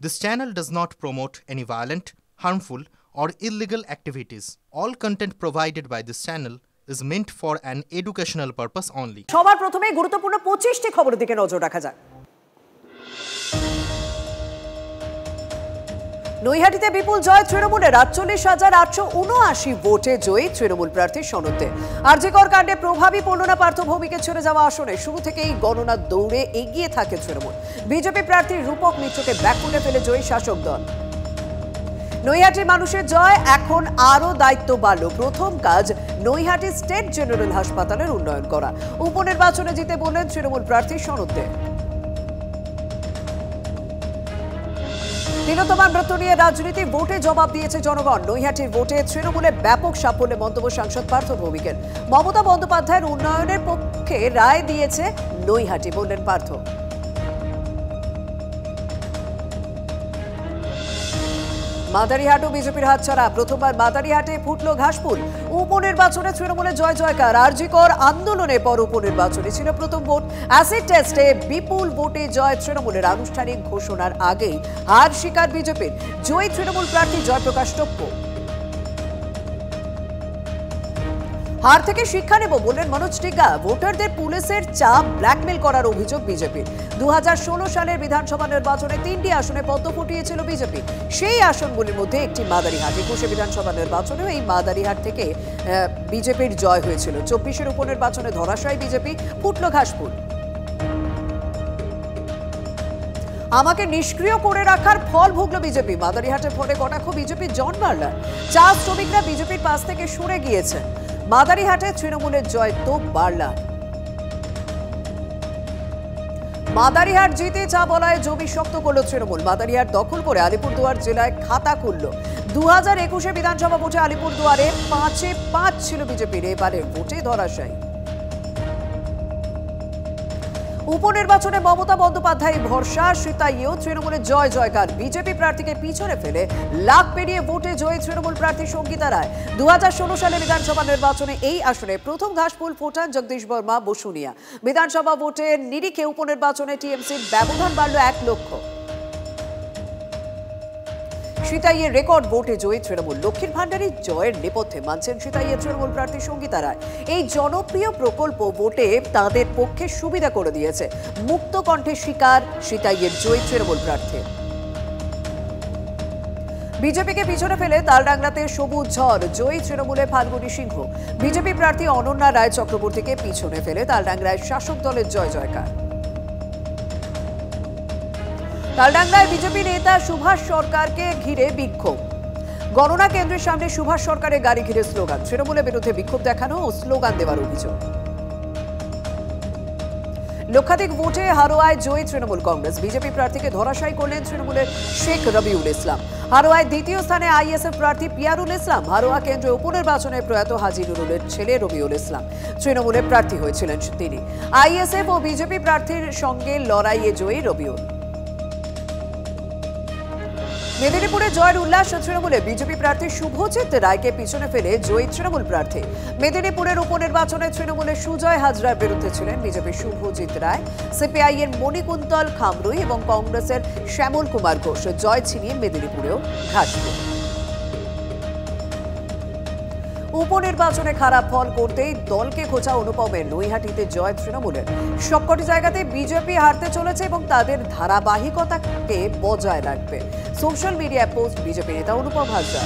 This channel does not promote any violent, harmful, or illegal activities. All content provided by this channel is meant for an educational purpose only. সবার প্রথমে গুরুত্বপূর্ণ 25টি খবরের দিকে নজর রাখা যাক। নৈহাটিতে বিপুল জয় তৃণমূলের ৪৮,৮৭৯ ভোটে জয়ী তৃণমূল প্রার্থী সনদে। আরজিকর কাণ্ডে প্রভাবী পূর্ণনা পার্থ ভৌমিকের ছেড়ে যাওয়া আসনে শুরু থেকেই গণনার দৌড়ে এগিয়ে থাকে তৃণমূল। বিজেপি প্রার্থী রূপক মিত্রকে ব্যাকফুটে ফেলে জয়ী শাসক দল। নৈহাটির মানুষের জয়, এখন আরও দায়িত্ব বাড়ল। প্রথম কাজ নৈহাটি স্টেট জেনারেল হাসপাতালের উন্নয়ন করা। উপনির্বাচনে জিতে বললেন তৃণমূল প্রার্থী সনদে। তিলোত্তমার মৃত্যু নিয়ে রাজনীতি, ভোটে জবাব দিয়েছে জনগণ। নৈহাটির ভোটে তৃণমূলের ব্যাপক সাফল্যে মন্তব্য সাংসদ পার্থ ভৌমিকের। মমতা বন্দ্যোপাধ্যায়ের উন্নয়নের পক্ষে রায় দিয়েছে নৈহাটি, বললেন পার্থ। মাদারিহাট ও বিজেপির হাতছাড়া, প্রথমবার মাদারিহাটে ফুটল ঘাসফুল। উপনির্বাচনে তৃণমূলের জয় জয়কার। আরজিকর আন্দোলনের পর উপনির্বাচনে ছিল প্রথম ভোট। অ্যাসিড টেস্টে বিপুল ভোটে জয় তৃণমূলের। আনুষ্ঠানিক ঘোষণার আগেই হার স্বীকার বিজেপির। জয়ী তৃণমূল প্রার্থী জয়প্রকাশ টপ্পো। হার থেকে শিক্ষা নেব বললেন মনোজ টিগ্গা। ভোটারদের পুলিশের চাপ, ব্ল্যাকমেল করার অভিযোগ বিজেপির। ২০১৬ সালের বিধানসভা নির্বাচনে ৩টি আসনে পদ্ম ফুটিয়েছিল বিজেপি। সেই আসনগুলির মধ্যে একটি মাদারিহাট। ২১শে বিধানসভা নির্বাচনেও এই মাদারিহাট থেকে বিজেপির জয় হয়েছিল। ২৪শের উপনির্বাচনে ধরাশায়ী বিজেপি, ফুটল ঘাসফুল। আমাকে নিষ্ক্রিয় করে রাখার ফল ভুগল বিজেপি। মাদারিহাটের ফলে কটাক্ষ বিজেপির জন বার্লার। চা শ্রমিকরা বিজেপির পাশ থেকে সরে গিয়েছে। মাদারিহাটে তৃণমূলের জয় তো বাড়লা। মাদারিহাট জিতে চা বলায় জমি শক্ত করল তৃণমূল। মাদারিহাট দখল করে আলিপুরদুয়ার জেলায় খাতা খুলল। ২০২১ বিধানসভা ভোটে আলিপুরদুয়ারে ৫-এ ৫ ছিল বিজেপির। এবারে ভোটে ধরাশায়ী। উপনির্বাচনে মমতা বন্দ্যোপাধ্যায় ভরসা, সীতাইয়েও তৃণমূলের জয় জয়কার। বিজেপি প্রার্থীকে পিছনে ফেলে লাখ পেরিয়ে ভোটে জয়ী তৃণমূল প্রার্থী সঙ্গীতা রায়। ২০১৬ সালে বিধানসভা নির্বাচনে এই আসনে প্রথম ঘাসফুল ফোটান জগদীশ বর্মা বসুনিয়া। বিধানসভা ভোটের নিরিখে উপনির্বাচনে টিএমসির ব্যবধান বাড়ল ১ লক্ষ। সীতাইয়ের রেকর্ড ভোটে জয়ী তৃণমূল। লক্ষ্মীর ভান্ডারী জয়ের নেপথ্যে মানছেন সীতাইয়ের তৃণমূল প্রার্থী সঙ্গীতা রায়। এই জনপ্রিয় প্রকল্প ভোটে তাদের পক্ষে সুবিধা করে দিয়েছে। মুক্ত কণ্ঠে স্বীকার সীতাইয়ের জয়ী তৃণমূল প্রার্থী। বিজেপিকে পিছনে ফেলে তালডাংরাতে সবুজ ঝড়, জয়ী তৃণমূলে ফাল্গুনী সিংহ। বিজেপি প্রার্থী অনন্যা রায় চক্রবর্তীকে পিছনে ফেলে তালডাংরায় শাসক দলের জয় জয়কার। তালডাংরায় বিজেপি নেতা সুভাষ সরকারকে ঘিরে বিক্ষোভ। গণনা কেন্দ্রের সামনে সুভাষ সরকারের গাড়ি ঘিরে স্লোগান। তৃণমূলের বিরুদ্ধে বিক্ষোভ দেখানো ও স্লোগান দেওয়ার অভিযোগ। লক্ষাধিক ভোটে হারোয়ায় জয়ী তৃণমূল কংগ্রেস। বিজেপি প্রার্থীকে ধরাশায়ী করলেন তৃণমূলের শেখ রবিউল ইসলাম। হারোয়ায় দ্বিতীয় স্থানে আইএসএফ প্রার্থী পিয়ারুল ইসলাম। হারোয়া কেন্দ্রে উপনির্বাচনে প্রয়াত হাজী নুরুলের ছেলে রবিউল ইসলাম তৃণমূলের প্রার্থী হয়েছিলেন তিনি। আইএসএফ ও বিজেপি প্রার্থীর সঙ্গে লড়াইয়ে জয়ী রবিউল। মেদিনীপুরে জয়ের উল্লাস তৃণমূলে। বিজেপি প্রার্থী শুভজিৎ রায়কে পিছনে ফেলে জয়ী তৃণমূল প্রার্থী। মেদিনীপুরের উপনির্বাচনে তৃণমূলের সুজয় হাজরার বিরুদ্ধে ছিলেন বিজেপির শুভজিৎ রায়। সিপিআই এর মণিকুন্তল খামরুই এবং কংগ্রেসের শ্যামল কুমার ঘোষ জয় ছিনিয়ে মেদিনীপুরেও ঘাসফুল। উপনির্বাচনে খারাপ ফল করতেই দলকে খোঁচা অনুপমের। নৈহাটিতে জয় তৃণমূলের। সবকটি জায়গাতে বিজেপি হারতে চলেছে এবং তাদের ধারাবাহিকতাকে বজায় রাখবে। সোশ্যাল মিডিয়ায় পোস্ট বিজেপি নেতা অনুপম হাজরা।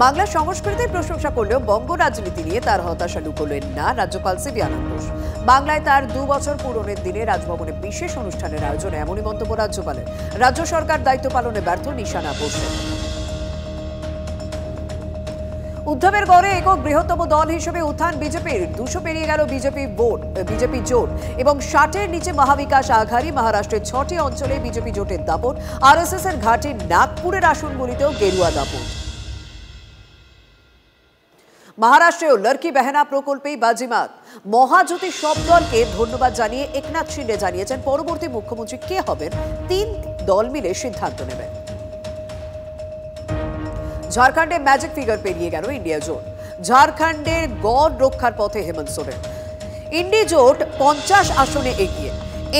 বাংলা সংস্কৃতির প্রশংসা করলেও বঙ্গ রাজনীতি নিয়ে তার হতাশা লুকোলেন না রাজ্যপাল সিবি আনন্দ বোস। বাংলায় তার ২ বছর পূরণের দিনে রাজভবনে বিশেষ অনুষ্ঠানের আয়োজনে এমনই মন্তব্য রাজ্যপালের। রাজ্য সরকার দায়িত্ব পালনে ব্যর্থ, নিশানা বসে। উদ্ধবের গড়ে একক বৃহত্তম দল হিসেবে উত্থান বিজেপির। ২০০ পেরিয়ে গেল বিজেপি জোট এবং ৬০-এর নিচে মহাবিকাশ আঘাড়ি। মহারাষ্ট্রের ৬টি অঞ্চলে বিজেপি জোটের দাপট। আরএসএস এর ঘাঁটি নাগপুরের আসনগুলিতেও গেরুয়া দাপট। মহারাষ্ট্রেও লড়কি বেহেনা প্রকল্পেই বাজিমাত। মহাজ্যোতি সব দলকে ধন্যবাদ জানিয়ে একনাথ শিন্ডে জানিয়েছেন পরবর্তী মুখ্যমন্ত্রী কে হবেন ৩ দল মিলে সিদ্ধান্ত নেবেন। ঝাড়খণ্ডে ম্যাজিক ফিগার পেরিয়ে গেল ইন্ডিয়া জোট। ঝাড়খণ্ডের গড় রক্ষার পথে হেমন্ত সোরেন। ইন্ডি জোট 50 আসনে এগিয়ে।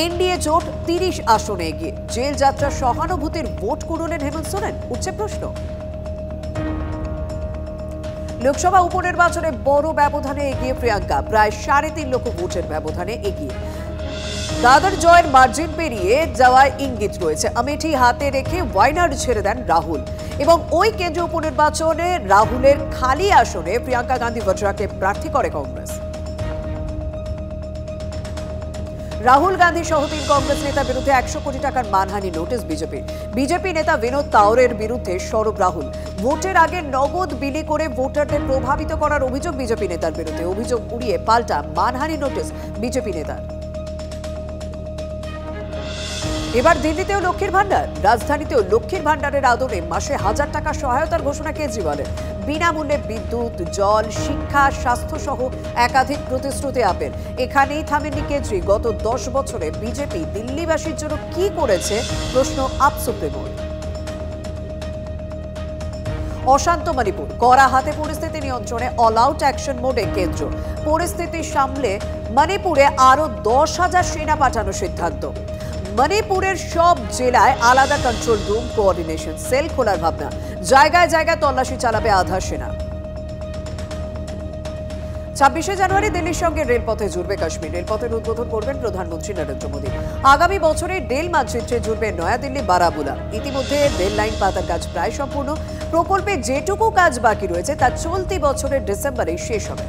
এনডিএ জোট 30 আসনে এগিয়ে, জেল যাত্রা সহানুভূতির ভোট করলেন হেমন্ত সোরেন, উঠছে প্রশ্ন। লোকসভা উপনির্বাচনে বড় ব্যবধানে এগিয়ে প্রিয়াঙ্কা, প্রায় 3.5 লক্ষ ভোটের ব্যবধানে এগিয়ে। দাদর জয়ের মার্জিন পেরিয়ে যাওয়ার ইঙ্গিত রয়েছে। আমেঠি হাতে রেখে ওয়াইনাড ছেড়ে দেন রাহুল এবং ওই কেন্দ্রীয় উপনির্বাচনে রাহুলের খালি আসনে প্রিয়াঙ্কা গান্ধী বজরাকে প্রার্থী করে কংগ্রেস। রাহুল গান্ধী সহ 3 কংগ্রেস নেতার বিরুদ্ধে 100 কোটি টাকার মানহানি নোটিশ বিজেপি নেতা বিনোদ তাওরের বিরুদ্ধে সরব রাহুল। ভোটের আগে নগদ বিলি করে ভোটারদের প্রভাবিত করার অভিযোগ বিজেপি নেতার বিরুদ্ধে। অভিযোগ উড়িয়ে পাল্টা মানহানি নোটিশ বিজেপি নেতার। এবার দিল্লিতেও লক্ষ্মীর ভান্ডার, রাজধানীতেও লক্ষ্মীর ভান্ডারের আদরে মাসে 1000 টাকা সহায়তার ঘোষণা কেজরিওয়ালের। বিনামূল্যে বিদ্যুৎ, জল, শিক্ষা, স্বাস্থ্য সহ একাধিক প্রতিশ্রুতি আপের। এখানেই থামেননি কেজরি। গত 10 বছরে বিজেপি দিল্লিবাসীর জন্য কি করেছে প্রশ্ন আপ সুপ্রিমোর। অশান্ত মণিপুর, কড়া হাতে পরিস্থিতি নিয়ন্ত্রণে অল আউট অ্যাকশন মোডে কেন্দ্র। পরিস্থিতি সামলে মণিপুরে আরো 10,000 সেনা পাঠানোর সিদ্ধান্ত। মণিপুরের সব জেলায় আলাদা কন্ট্রোল রুম, কোঅর্ডিনেশন সেল খোলার ভাবনা। জায়গায় জায়গায় তল্লাশি চালাবে আধা সেনা। 26শে জানুয়ারি দিল্লির সঙ্গে রেলপথে জুড়বে কাশ্মীর। রেলপথের উদ্বোধন করবেন প্রধানমন্ত্রী নরেন্দ্র মোদী। আগামী বছরে রেল মানচিত্রে জুড়বে নয়াদিল্লি বারামুলা। ইতিমধ্যে রেল লাইন পাতার কাজ প্রায় সম্পূর্ণ। প্রকল্পে যেটুকু কাজ বাকি রয়েছে তা চলতি বছরের ডিসেম্বরে শেষ হবে।